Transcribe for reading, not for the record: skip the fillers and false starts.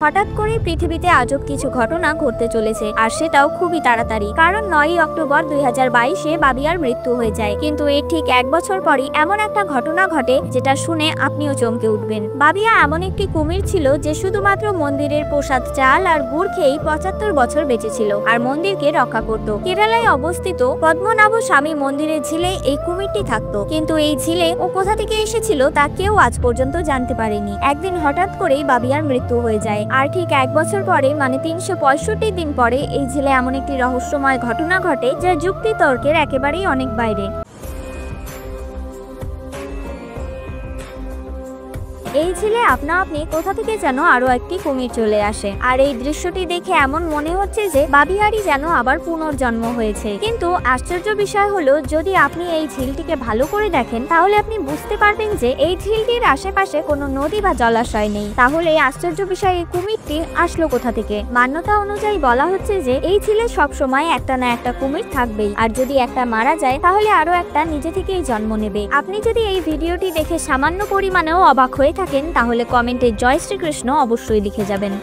হঠাৎ করে পৃথিবীতে আজব কিছু ঘটনা ঘটতে চলেছে, আর সেটাও খুবই তাড়াতাড়ি। কারণ 9ই অক্টোবর 2022-এ বাবিয়ার মৃত্যু হয়ে যায়। কিন্তু এর ঠিক 1 বছর পরই এমন একটা ঘটনা ঘটে যেটা শুনে আপনিও চমকে উঠবেন। বাবিয়া এমন একটি কুমির ছিল যে শুধুমাত্র মন্দিরের প্রসাদ, চাল আর গুড় খেয়েই 75 বছর বেঁচেছিল আর মন্দিরকে রক্ষা করত। কেরালায় অবস্থিত পদ্মনাভ স্বামী মন্দিরের ঝিলে এই কুমিরটি থাকতো, কিন্তু এই ঝিলে ও কোথা থেকে এসেছিল তা কেউ আজ পর্যন্ত জানতে পারেনি। একদিন হঠাৎ করেই বাবিয়ার মৃত্যু হয়ে যায়, আর ঠিক 1 বছর পরে মানে 365 দিন পরে এই ঝিলে এমন একটি রহস্যময় ঘটনা ঘটে যা যুক্তি তর্কের একেবারেই অনেক বাইরে। এই ঝিলে আপনা আপনি কোথা থেকে যেন আরো একটি কুমির চলে আসে, আর এই দৃশ্যটি দেখে এমন মনে হচ্ছে যে বাবিয়ারই যেন আবার পুনর্জন্ম হয়েছে। কিন্তু আশ্চর্য বিষয় হলো, যদি আপনি এই ঝিলটিকে ভালো করে দেখেন তাহলে আপনি বুঝতে পারবেন যে এই ঝিলটির আশেপাশে কোনো নদী বা জলাশয় নেই। তাহলে এই আশ্চর্য বিষয়, এই কুমিরটি আসলো কোথা থেকে? মান্যতা অনুযায়ী বলা হচ্ছে যে এই ঝিলে সবসময় একটা না একটা কুমির থাকবেই, আর যদি একটা মারা যায় তাহলে আরো একটা নিজে থেকেই জন্ম নেবে। আপনি যদি এই ভিডিওটি দেখে সামান্য পরিমাণেও অবাক হয়ে থাকেন তাহলে কমেন্টে জয় শ্রীকৃষ্ণ অবশ্যই লিখে যাবেন।